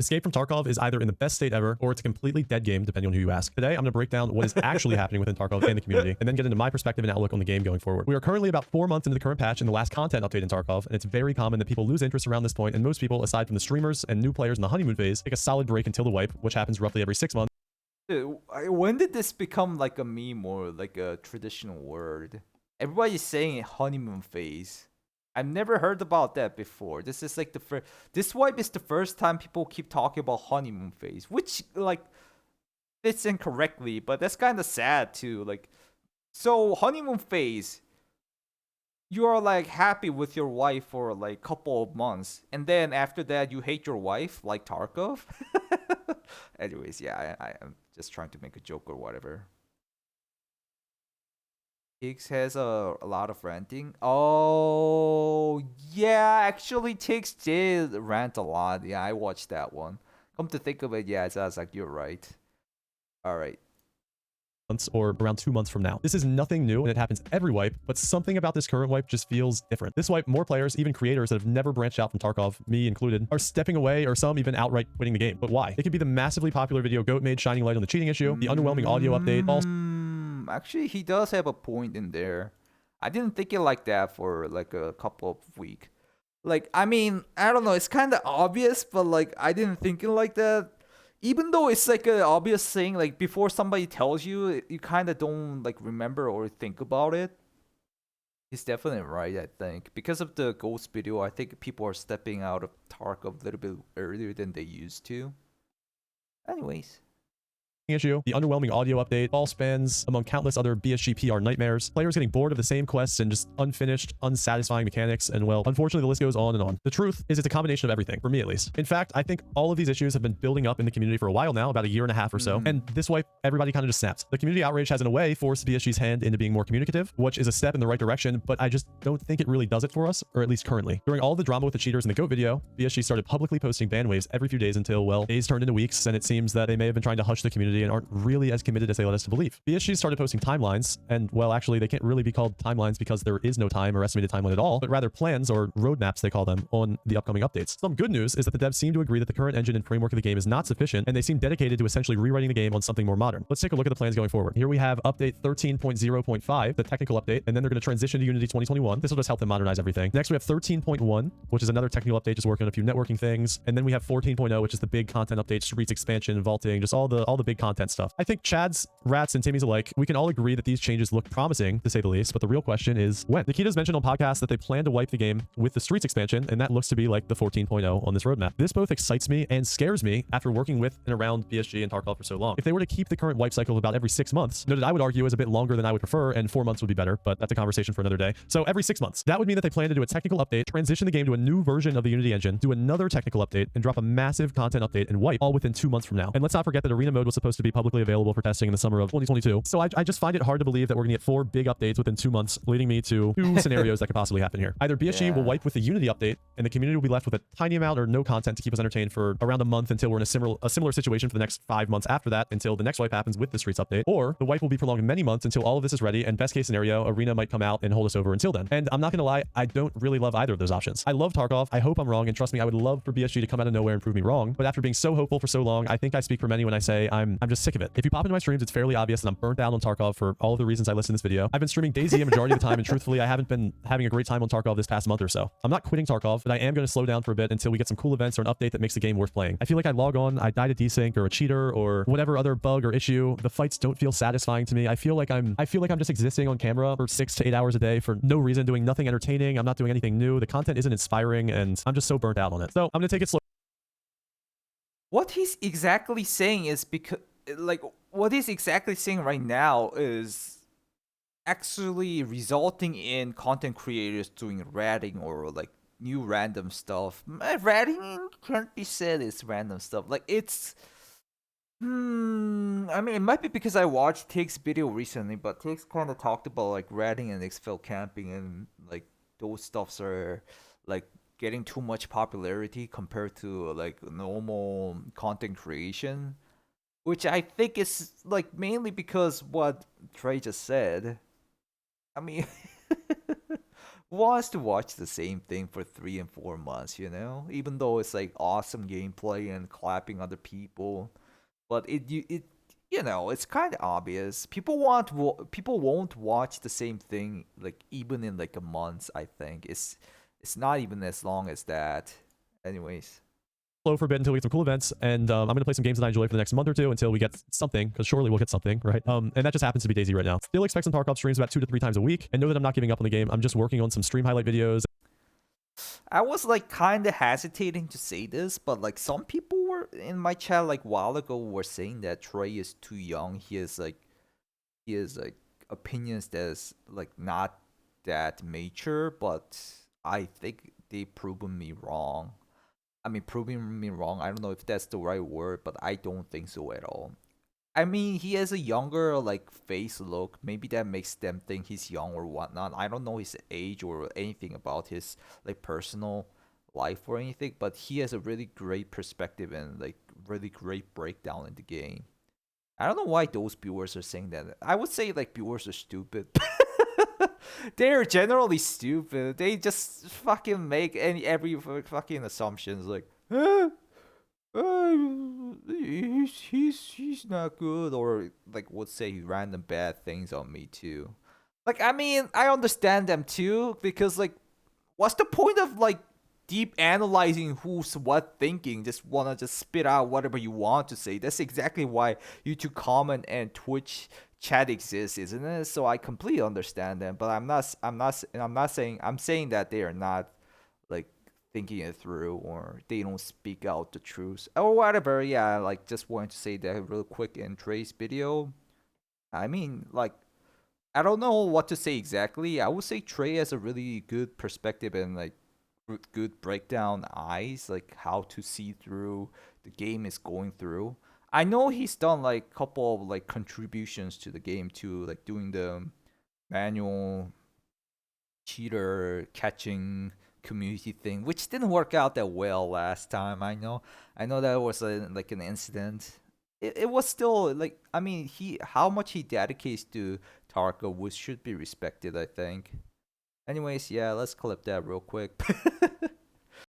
Escape from Tarkov is either in the best state ever, or it's a completely dead game, depending on who you ask. Today, I'm going to break down what is actually happening within Tarkov and the community, and then get into my perspective and outlook on the game going forward. We are currently about 4 months into the current patch and the last content update in Tarkov, and it's very common that people lose interest around this point, and most people, aside from the streamers and new players in the honeymoon phase, take a solid break until the wipe, which happens roughly every 6 months. Dude, when did this become like a meme or like a traditional word? Everybody's saying honeymoon phase. I've never heard about that before. This is like the first. This wipe is the first time people keep talking about honeymoon phase, which like fits in correctly, but that's kind of sad too. Like, so honeymoon phase, you are like happy with your wife for like a couple of months, and then after that you hate your wife, like Tarkov. Anyways, yeah, I'm just trying to make a joke or whatever. Tiggs has a lot of ranting. Oh, yeah, actually, Tiggs did rant a lot. Yeah, I watched that one. Come to think of it, yeah, Zazak, you're right. All right. Or around 2 months from now. This is nothing new and it happens every wipe, but something about this current wipe just feels different. This wipe, more players, even creators that have never branched out from Tarkov, me included, are stepping away, or some even outright quitting the game. But why? It could be the massively popular video Goat made shining light on the cheating issue, the underwhelming audio update, all... Actually, he does have a point in there. I didn't think it like that for like a couple of weeks. Like, I mean, I don't know, it's kind of obvious, but like, I didn't think it like that. Even though it's like an obvious thing, like before somebody tells you, you kind of don't like remember or think about it. He's definitely right, I think. Because of the Ghost video, I think people are stepping out of Tarkov a little bit earlier than they used to. Anyways. Issue, the underwhelming audio update, ball spans, among countless other BSG PR nightmares, players getting bored of the same quests and just unfinished, unsatisfying mechanics, and well, unfortunately the list goes on and on. The truth is it's a combination of everything, for me at least. In fact, I think all of these issues have been building up in the community for a while now, about a year and a half or so, and this wipe, everybody kind of just snapped. The community outrage has in a way forced BSG's hand into being more communicative, which is a step in the right direction, but I just don't think it really does it for us, or at least currently. During all the drama with the cheaters in the GOAT video, BSG started publicly posting ban waves every few days until, well, days turned into weeks, and it seems that they may have been trying to hush the community and aren't really as committed as they let us to believe. BSG started posting timelines, and well, actually they can't really be called timelines because there is no time or estimated timeline at all, but rather plans, or roadmaps they call them, on the upcoming updates. Some good news is that the devs seem to agree that the current engine and framework of the game is not sufficient, and they seem dedicated to essentially rewriting the game on something more modern. Let's take a look at the plans going forward. Here we have update 13.0.5, the technical update, and then they're going to transition to Unity 2021. This will just help them modernize everything. Next we have 13.1, which is another technical update, just working on a few networking things, and then we have 14.0, which is the big content update, streets expansion, vaulting, just all the big content stuff. I think Chad's, Rats, and Timmy's alike, we can all agree that these changes look promising, to say the least, but the real question is when. Nikita's mentioned on podcasts that they plan to wipe the game with the streets expansion, and that looks to be like the 14.0 on this roadmap. This both excites me and scares me after working with and around BSG and Tarkov for so long. If they were to keep the current wipe cycle of about every 6 months, noted I would argue is a bit longer than I would prefer, and 4 months would be better, but that's a conversation for another day. So every 6 months, that would mean that they plan to do a technical update, transition the game to a new version of the Unity engine, do another technical update, and drop a massive content update and wipe all within 2 months from now. And let's not forget that arena mode was supposed to be publicly available for testing in the summer of 2022. So I just find it hard to believe that we're gonna get 4 big updates within 2 months, leading me to 2 scenarios that could possibly happen here. Either BSG will wipe with the Unity update, and the community will be left with a tiny amount or no content to keep us entertained for around a month until we're in a similar situation for the next 5 months after that, until the next wipe happens with the streets update, or the wipe will be prolonged many months until all of this is ready, and best case scenario, arena might come out and hold us over until then. And I'm not gonna lie, I don't really love either of those options. I love Tarkov, I hope I'm wrong, and trust me, I would love for BSG to come out of nowhere and prove me wrong, but after being so hopeful for so long, I think I speak for many when I say I'm just sick of it. If you pop into my streams, it's fairly obvious that I'm burnt out on Tarkov for all of the reasons I listed in this video. I've been streaming DayZ a majority of the time, and truthfully, I haven't been having a great time on Tarkov this past month or so. I'm not quitting Tarkov, but I am going to slow down for a bit until we get some cool events or an update that makes the game worth playing. I feel like I log on, I died a desync or a cheater or whatever other bug or issue. The fights don't feel satisfying to me. I feel like I'm just existing on camera for 6 to 8 hours a day for no reason, doing nothing entertaining. I'm not doing anything new. The content isn't inspiring, and I'm just so burnt out on it. So I'm going to take it slow. What he's exactly saying is because, like, what he's exactly saying right now is actually resulting in content creators doing ratting or like new random stuff. Ratting can't be said it's random stuff. Like it's I mean, it might be because I watched Tiggs video recently, but Tiggs kind of talked about like ratting and exfil camping, and like those stuffs are like getting too much popularity compared to like normal content creation, which I think is like mainly because what Trey just said. I mean, wants to watch the same thing for 3 and 4 months, even though it's like awesome gameplay and clapping other people, but it's kind of obvious. People won't watch the same thing like even in like a month. I think it's not even as long as that. Anyways. slow for a bit until we get some cool events, and I'm going to play some games that I enjoy for the next month or two until we get something, because surely we'll get something, right? And that just happens to be Daisy right now. Still expect some Tarkov streams about 2 to 3 times a week, and know that I'm not giving up on the game. I'm just working on some stream highlight videos. I was like kind of hesitating to say this, but like some people were in my chat like a while ago were saying that Trey is too young. He has like opinions that's like not that mature, but I think they proven me wrong. I mean, proving me wrong. I don't know if that's the right word, but I don't think so at all. I mean, he has a younger like face look. Maybe that makes them think he's young or whatnot. I don't know his age or anything about his like personal life or anything, but he has a really great perspective and like really great breakdown in the game. I don't know why those viewers are saying that. I would say like viewers are stupid. They're generally stupid. They just fucking make every fucking assumptions like, he's not good, or like would say random bad things on me too. Like I mean, I understand them too, because like what's the point of like deep analyzing who's what thinking? Just wanna just spit out whatever you want to say. That's exactly why YouTube comment and Twitch chat exists, isn't it? So I completely understand them, but I'm saying that they are not like thinking it through, or they don't speak out the truth or whatever. Yeah, like just wanted to say that real quick in Trey's video. I mean, like I don't know what to say exactly. I would say Trey has a really good perspective and like good breakdown eyes, like how to see through the game is going through. I know he's done like couple of like contributions to the game too, like doing the manual cheater catching community thing, which didn't work out that well last time. I know that was like an incident. It was still like, I mean, how much he dedicates to Tarkov should be respected, I think. Anyways, yeah, let's clip that real quick.